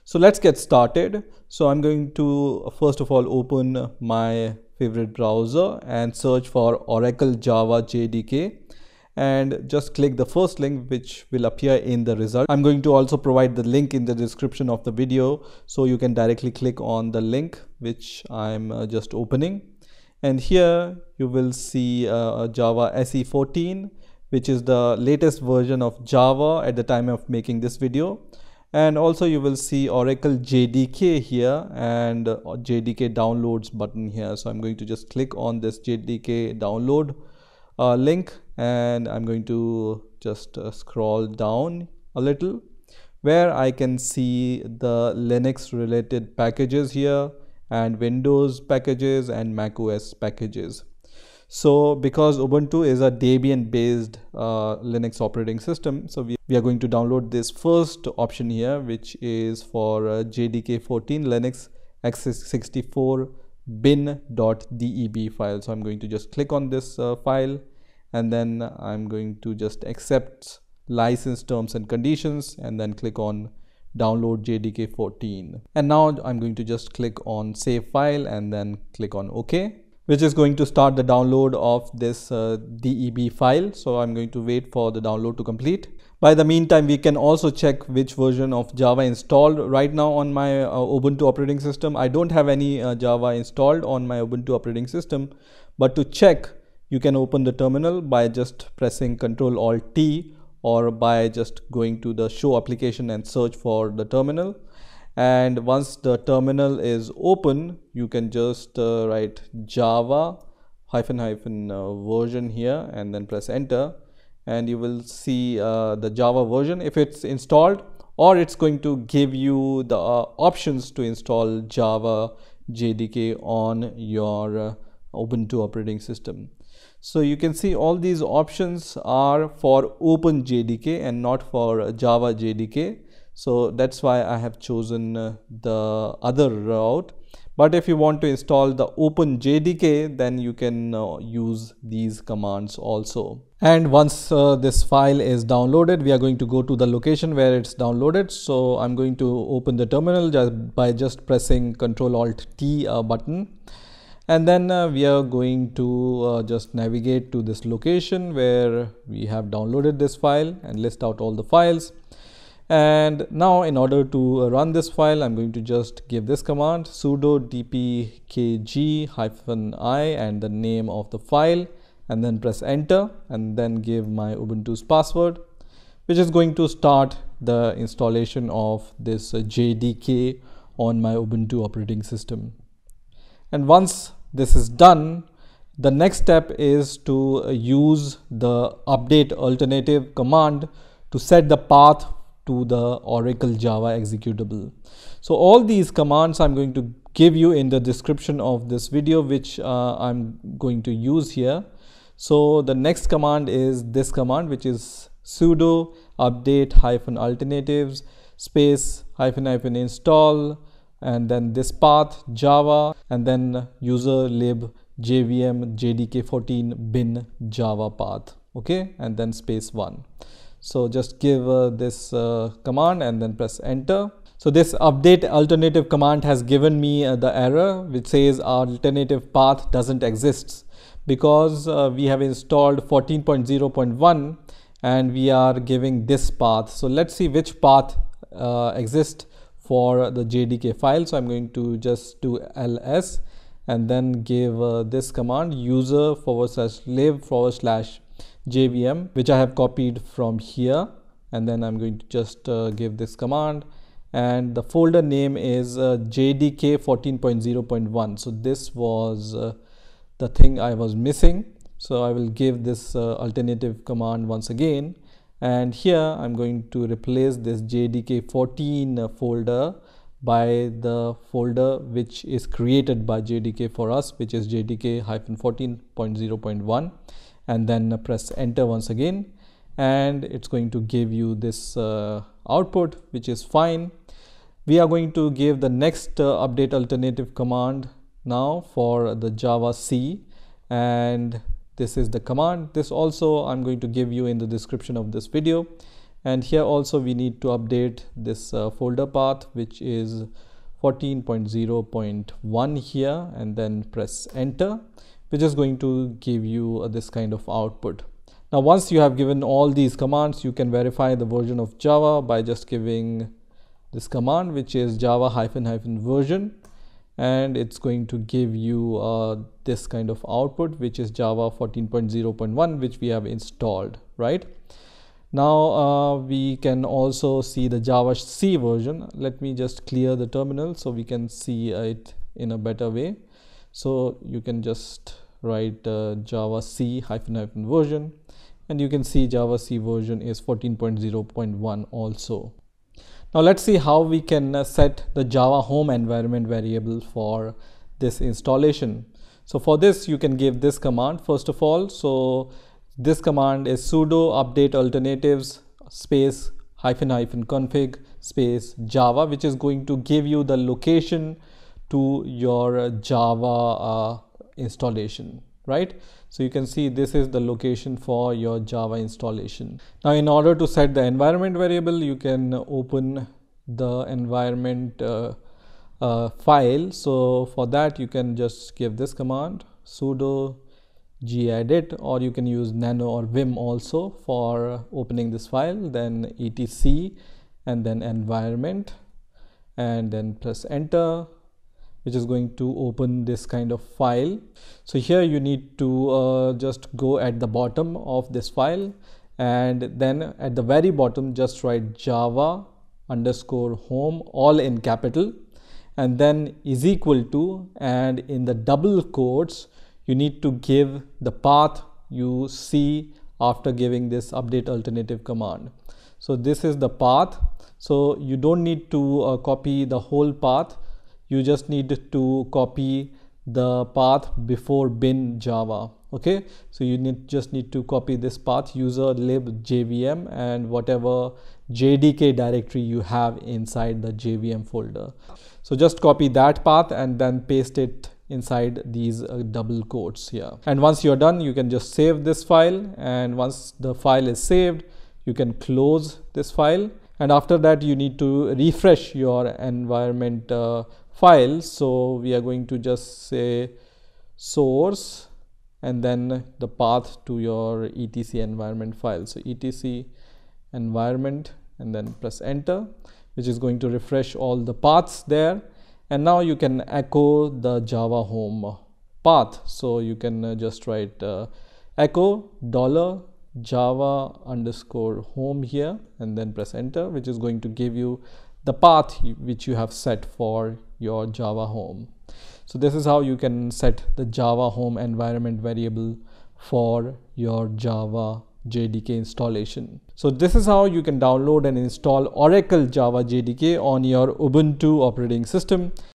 So let's get started. So I'm going to first of all open my favorite browser and search for Oracle Java JDK, and just click the first link which will appear in the result. I'm going to also provide the link in the description of the video, so you can directly click on the link which I'm just opening. And here you will see Java SE14, which is the latest version of Java at the time of making this video. And also you will see Oracle JDK here and JDK downloads button here. So I'm going to just click on this JDK download link, and I'm going to just scroll down a little, where I can see the Linux related packages here and Windows packages and Mac OS packages. So because Ubuntu is a Debian based Linux operating system, so we are going to download this first option here, which is for JDK 14 Linux x64 bin.deb file. So I'm going to just click on this file, and then I'm going to just accept license terms and conditions, and then click on download JDK 14. And now I'm going to just click on save file and then click on OK, which is going to start the download of this DEB file. So I'm going to wait for the download to complete. By the meantime, we can also check which version of Java installed right now on my Ubuntu operating system. I don't have any Java installed on my Ubuntu operating system, but to check, you can open the terminal by just pressing Ctrl-Alt-T, or by just going to the show application and search for the terminal. And once the terminal is open, you can just write Java version here and then press enter, and you will see the Java version if it's installed, or it's going to give you the options to install Java JDK on your Ubuntu operating system. So you can see all these options are for Open JDK and not for Java JDK. So that's why I have chosen the other route. But if you want to install the Open JDK, then you can use these commands also. And once this file is downloaded, we are going to go to the location where it's downloaded. So I'm going to open the terminal by just pressing Ctrl-Alt-T button. And then we are going to just navigate to this location where we have downloaded this file and list out all the files. And now in order to run this file, I'm going to just give this command sudo dpkg-i and the name of the file, and then press enter, and then give my Ubuntu's password, which is going to start the installation of this JDK on my Ubuntu operating system. And once this is done, the next step is to use the update alternative command to set the path to the Oracle Java executable. So all these commands I'm going to give you in the description of this video, which I'm going to use here. So the next command is this command, which is sudo update-alternatives space -- install, and then this path Java, and then user lib jvm jdk14 bin Java path, okay, and then space 1. So just give this command and then press enter. So this update alternative command has given me the error which says alternative path doesn't exist, because we have installed 14.0.1 and we are giving this path. So let's see which path exists for the JDK file. So I'm going to just do ls and then give this command user /lib /jvm, which I have copied from here, and then I'm going to just give this command, and the folder name is JDK 14.0.1. so this was the thing I was missing. So I will give this alternative command once again, and here I'm going to replace this JDK 14 folder by the folder which is created by JDK for us, which is JDK-14.0.1, and then press enter once again, and it's going to give you this output, which is fine. We are going to give the next update alternative command now for the Java C, and this is the command. This also I'm going to give you in the description of this video, And here also we need to update this folder path, which is 14.0.1 here, and then press enter, which is going to give you this kind of output. Now once you have given all these commands, you can verify the version of Java by just giving this command, which is java -- version, and it's going to give you this kind of output, which is Java 14.0.1, which we have installed, right? Now we can also see the Java C version. Let me just clear the terminal so we can see it in a better way. So you can just write Java C -- version, and you can see Java C version is 14.0.1 also. Now let's see how we can set the Java home environment variable for this installation. So for this, you can give this command first of all. So this command is sudo update alternatives space --config space Java, which is going to give you the location to your Java installation, right? So you can see this is the location for your Java installation. Now in order to set the environment variable, you can open the environment file. So for that, you can just give this command sudo gedit, or you can use nano or vim also for opening this file, then etc and then environment, and then press enter, which is going to open this kind of file. So here you need to just go at the bottom of this file, and then at the very bottom just write java _home all in capital, and then is equal to, and in the double quotes you need to give the path you see after giving this update alternative command. So this is the path. So you don't need to copy the whole path. You just need to copy the path before bin java. Okay, so you just need to copy this path user lib jvm and whatever jdk directory you have inside the jvm folder. So just copy that path and then paste it inside these double quotes here. And once you're done, you can just save this file, and once the file is saved, you can close this file. And after that, you need to refresh your environment file. So we are going to just say source and then the path to your etc environment file. So etc environment, and then press enter, which is going to refresh all the paths there. And now you can echo the Java home path. So you can just write echo $Java _home here, and then press enter, which is going to give you the path which you have set for your Java home. So this is how you can set the Java home environment variable for your Java JDK installation. So this is how you can download and install Oracle Java JDK on your Ubuntu operating system.